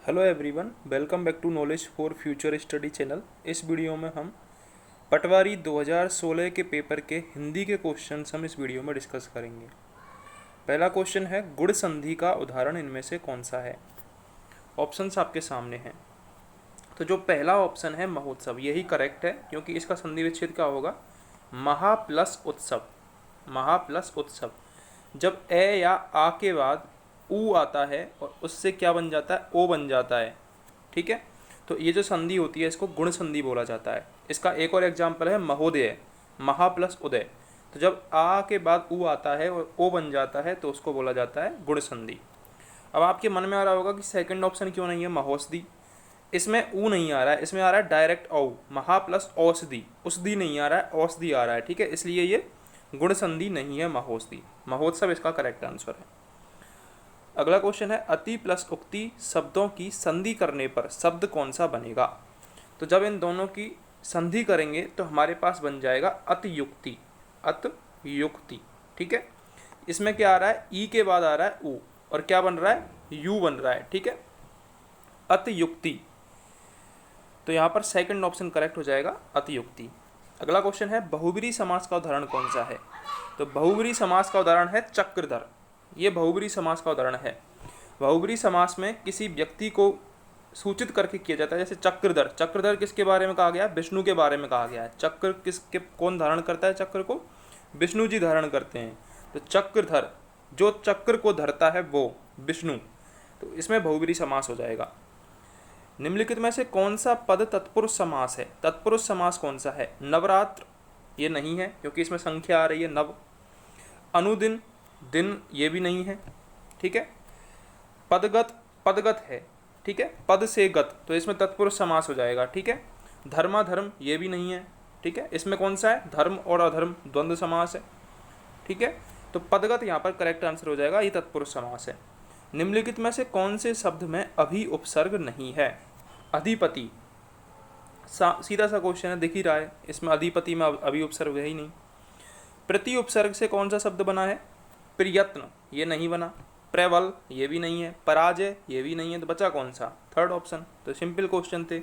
Hello everyone, welcome back to knowledge for future study channel. इस video में हम पटवारी 2016 के पेपर के हिंदी के क्वेश्चंस हम इस वीडियो में डिस्कस करेंगे। पहला क्वेश्चन है, गुण संधि का उदाहरण इनमें से कौन सा है। ऑप्शंस आपके सामने हैं। तो जो पहला ऑप्शन है महोत्सव, यही करेक्ट है क्योंकि इसका संधि विच्छेद क्या होगा, महा प्लस उत्सव। महा प्लस उत्सव, जब ए या आ के बाद ऊ आता है और उससे क्या बन जाता है, ओ बन जाता है। ठीक है, तो ये जो संधि होती है इसको गुण संधि बोला जाता है। इसका एक और एग्जाम्पल है महोदय, महा प्लस उदय। तो जब आ के बाद ऊ आता है और ओ बन जाता है तो उसको बोला जाता है गुण संधि। अब आपके मन में आ रहा होगा कि सेकंड ऑप्शन क्यों नहीं है महोषधि। इसमें ऊ नहीं आ रहा है, इसमें आ रहा है डायरेक्ट औ, महा प्लस औषधि, उसधि नहीं आ रहा है, औषधि आ रहा है। ठीक है, इसलिए ये गुण संधि नहीं है महोषधि। महोत्सव इसका करेक्ट आंसर है। अगला क्वेश्चन है, अति प्लस उक्ति शब्दों की संधि करने पर शब्द कौन सा बनेगा। तो जब इन दोनों की संधि करेंगे तो हमारे पास बन जाएगा अतियुक्ति। अतियुक्ति, ठीक है। इसमें क्या आ रहा है, ई के बाद आ रहा है ऊ और क्या बन रहा है, यू बन रहा है। ठीक है, अतियुक्ति। तो यहाँ पर सेकंड ऑप्शन करेक्ट हो जाएगा, अतियुक्ति। अगला क्वेश्चन है, बहुब्रीहि समास का उदाहरण कौन सा है। तो बहुब्रीहि समास का उदाहरण है चक्रधर। ये बहुब्रीहि समास का उदाहरण है। बहुब्रीहि समास में किसी व्यक्ति को सूचित करके किया जाता है, जैसे चक्रधर। चक्रधर किसके बारे में कहा गया है, विष्णु के बारे में कहा गया है। चक्र किसके, कौन धारण करता है चक्र को, विष्णु जी धारण करते हैं। तो चक्रधर, जो चक्र को धरता है वो विष्णु। तो इसमें बहुब्रीहि समास हो जाएगा। निम्नलिखित में से कौन सा पद तत्पुरुष समास है। तत्पुरुष समास कौन सा है, नवरात्र, ये नहीं है क्योंकि इसमें संख्या आ रही है नव। अनुदिन, दिन, ये भी नहीं है। ठीक है, पदगत, पदगत है। ठीक है, पद से गत, तो इसमें तत्पुरुष समास हो जाएगा। ठीक है, धर्माधर्म, ये भी नहीं है। ठीक है, इसमें कौन सा है, धर्म और अधर्म द्वंद्व समास है। ठीक है, तो पदगत यहाँ पर करेक्ट आंसर हो जाएगा, ये तत्पुरुष समास है। निम्नलिखित में से कौन से शब्द में अभी उपसर्ग नहीं है। अधिपति, सीधा सा क्वेश्चन है, दिख ही रहा है, इसमें अधिपति में अभी उपसर्ग है ही नहीं। प्रति उपसर्ग से कौन सा शब्द बना है, प्रयत्न, ये नहीं बना। प्रबल, ये भी नहीं है। पराजय, ये भी नहीं है। तो बचा कौन सा, थर्ड ऑप्शन। तो सिंपल क्वेश्चन थे।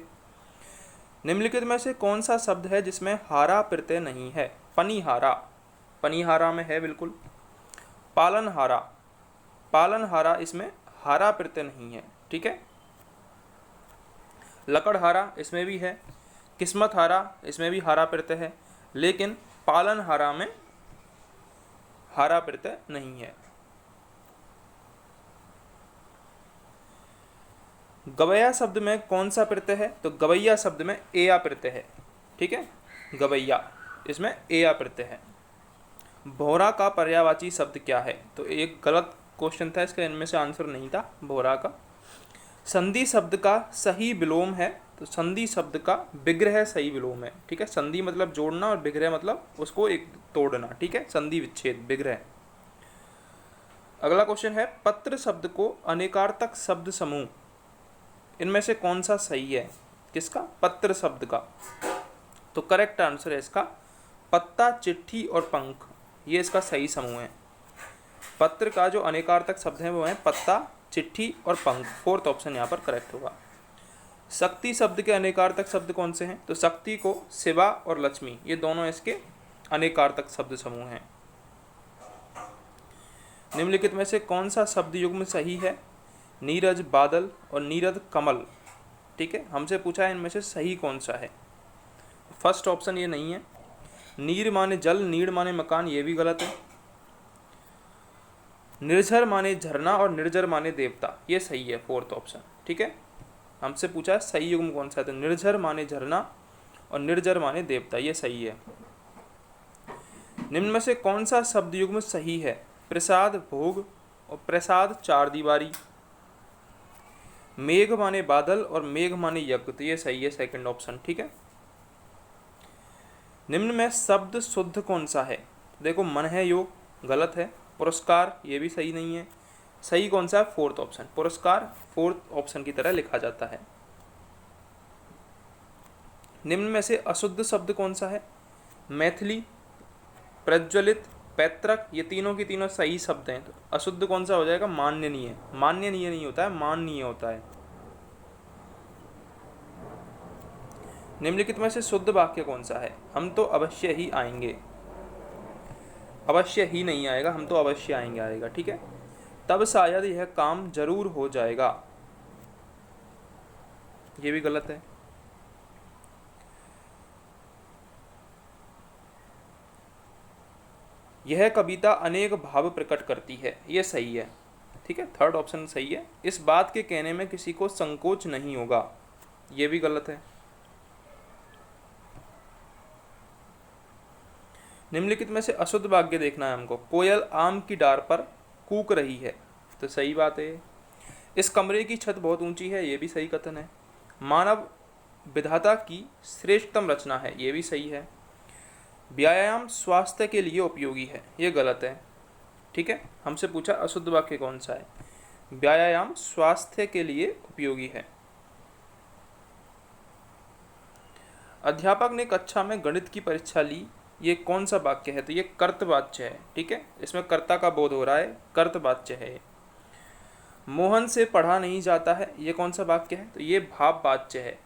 निम्नलिखित में से कौन सा शब्द है जिसमें हारा प्रत्यय नहीं है। पनिहारा, पनिहारा में है बिल्कुल। पालनहारा, पालनहारा, इसमें हारा प्रत्यय नहीं है। ठीक है, लकड़हारा, इसमें भी है। किस्मत हारा, इसमें भी हारा प्रत्यय है, लेकिन पालनहारा में हारा प्रत्यय नहीं है। गवैया शब्द में कौन सा प्रत्यय है। तो गवैया शब्द में एया प्रत्यय है। ठीक है, गवैया, इसमें एया प्रत्यय है। भौरा का पर्यायवाची शब्द क्या है। तो एक गलत क्वेश्चन था, इसका इनमें से आंसर नहीं था भौरा का। संधि शब्द का सही विलोम है। तो संधि शब्द का विग्रह सही विलोम है। ठीक है, संधि मतलब जोड़ना और विग्रह मतलब उसको एक तोड़ना। ठीक है, संधि विच्छेद, विग्रह। अगला क्वेश्चन है, पत्र शब्द को अनेकार्थक शब्द समूह, इनमें से कौन सा सही है। किसका, पत्र शब्द का। तो करेक्ट आंसर है इसका पत्ता, चिट्ठी और पंख, ये इसका सही समूह है। पत्र का जो अनेकार्थक शब्द है वो है पत्ता, चिट्ठी और पंख। फोर्थ ऑप्शन यहाँ पर करेक्ट होगा। शक्ति शब्द के अनेकार्थक शब्द कौन से हैं। तो शक्ति को शिवा और लक्ष्मी, ये दोनों इसके अनेकार्थक शब्द समूह हैं। निम्नलिखित में से कौन सा शब्द युग्म सही है। नीरज बादल और नीरद कमल। ठीक है, हमसे पूछा है इनमें से सही कौन सा है। फर्स्ट ऑप्शन ये नहीं है। नीर माने जल, नीड़ माने मकान, ये भी गलत है। निर्झर माने झरना और निर्जर माने देवता, ये सही है, फोर्थ ऑप्शन। ठीक है, हमसे पूछा है सही युग्म कौन सा है। तो निर्झर माने झरना और निर्जर माने देवता, ये सही है। निम्न में से कौन सा शब्द युग्म सही है। प्रसाद भोग और प्रसाद चार दीवारी। मेघ माने बादल और मेघ माने यज्ञ, तो ये सही है, सेकंड ऑप्शन। ठीक है, निम्न में शब्द शुद्ध कौन सा है। देखो, मन है योग, गलत है। पुरस्कार, ये भी सही नहीं है। सही कौन सा है, फोर्थ ऑप्शन। पुरस्कार फोर्थ ऑप्शन की तरह लिखा जाता है। निम्न में से अशुद्ध शब्द कौन सा है। मैथिली, प्रज्वलित, पैतृक, ये तीनों की तीनों सही शब्द हैं। तो अशुद्ध कौन सा हो जाएगा, माननीय। माननीय नहीं होता है, माननीय होता है। निम्नलिखित में से शुद्ध वाक्य कौन सा है? हम तो अवश्य ही आएंगे। अवश्य ही नहीं आएगा, हम तो अवश्य आएंगे आएगा, ठीक है। तब शायद यह काम जरूर हो जाएगा, ये भी गलत है। यह कविता अनेक भाव प्रकट करती है, ये सही है, ठीक है, थर्ड ऑप्शन सही है। इस बात के कहने में किसी को संकोच नहीं होगा, ये भी गलत है। निम्नलिखित में से अशुद्ध वाक्य देखना है हमको। कोयल आम की डार पर कूक रही है, तो सही बात है। इस कमरे की छत बहुत ऊंची है, ये भी सही कथन है। मानव विधाता की श्रेष्ठतम रचना है, ये भी सही है। व्यायाम स्वास्थ्य के लिए उपयोगी है, ये गलत है, ठीक है। हमसे पूछा अशुद्ध वाक्य कौन सा है? व्यायाम स्वास्थ्य के लिए उपयोगी है। अध्यापक ने कक्षा में गणित की परीक्षा ली, ये कौन सा वाक्य है? तो ये कर्तवाच्य है, ठीक है, इसमें कर्ता का बोध हो रहा है, कर्तवाच्य है। मोहन से पढ़ा नहीं जाता है, ये कौन सा वाक्य है? तो ये भाववाच्य है।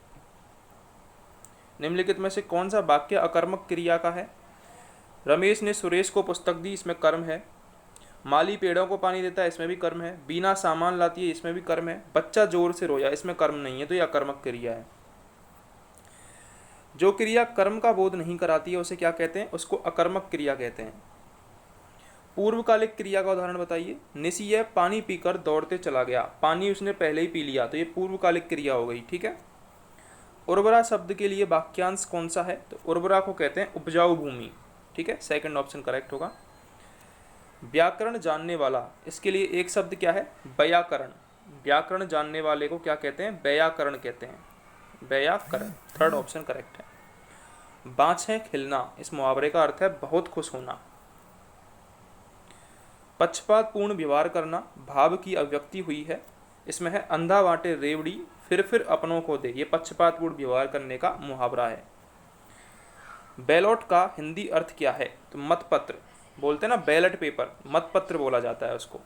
निम्नलिखित में से कौन सा वाक्य अकर्मक क्रिया का है? रमेश ने सुरेश को पुस्तक दी, इसमें कर्म है। माली पेड़ों को पानी देता है, इसमें भी कर्म है। बीना सामान लाती है, इसमें भी कर्म है। बच्चा जोर से रोया, इसमें कर्म नहीं है, तो ये अकर्मक क्रिया है। जो क्रिया कर्म का बोध नहीं कराती है उसे क्या कहते हैं? उसको अकर्मक क्रिया कहते हैं। पूर्वकालिक क्रिया का उदाहरण बताइए। निशिय पानी पीकर दौड़ते चला गया, पानी उसने पहले ही पी लिया, तो ये पूर्वकालिक क्रिया हो गई, ठीक है। उर्वरा शब्द के लिए वाक्यांश कौन सा है? तो उर्वरा को कहते हैं उपजाऊ भूमि, ठीक है, सेकंड ऑप्शन करेक्ट होगा। व्याकरण जानने वाला, इसके लिए एक शब्द क्या है? व्याकरण। व्याकरण जानने वाले को क्या कहते हैं? व्याकरण कहते हैं, व्याकरण, थर्ड ऑप्शन करेक्ट है। बाँछें खिलना, इस मुहावरे का अर्थ है बहुत खुश होना। पक्षपातपूर्ण व्यवहार करना, भाव की अभिव्यक्ति हुई है, इसमें है अंधा बांटे रेवड़ी फिर अपनों को दे, ये पक्षपातपूर्ण व्यवहार करने का मुहावरा है। बैलॉट का हिंदी अर्थ क्या है? तो मतपत्र, बोलते हैं ना बैलेट पेपर, मतपत्र बोला जाता है उसको।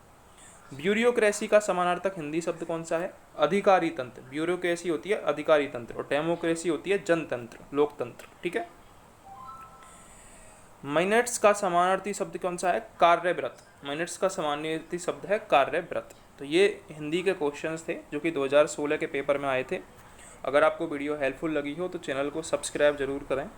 ब्यूरोक्रेसी का समानार्थक हिंदी शब्द कौन सा है? अधिकारी तंत्र। ब्यूरोक्रेसी होती है अधिकारी तंत्र और डेमोक्रेसी होती है जनतंत्र, लोकतंत्र, ठीक है। मिनट्स का समानार्थी शब्द कौन सा है? कार्यव्रत। मिनट्स का समानार्थी शब्द है कार्यव्रत। तो ये हिंदी के क्वेश्चंस थे जो कि 2016 के पेपर में आए थे। अगर आपको वीडियो हेल्पफुल लगी हो तो चैनल को सब्सक्राइब जरूर करें।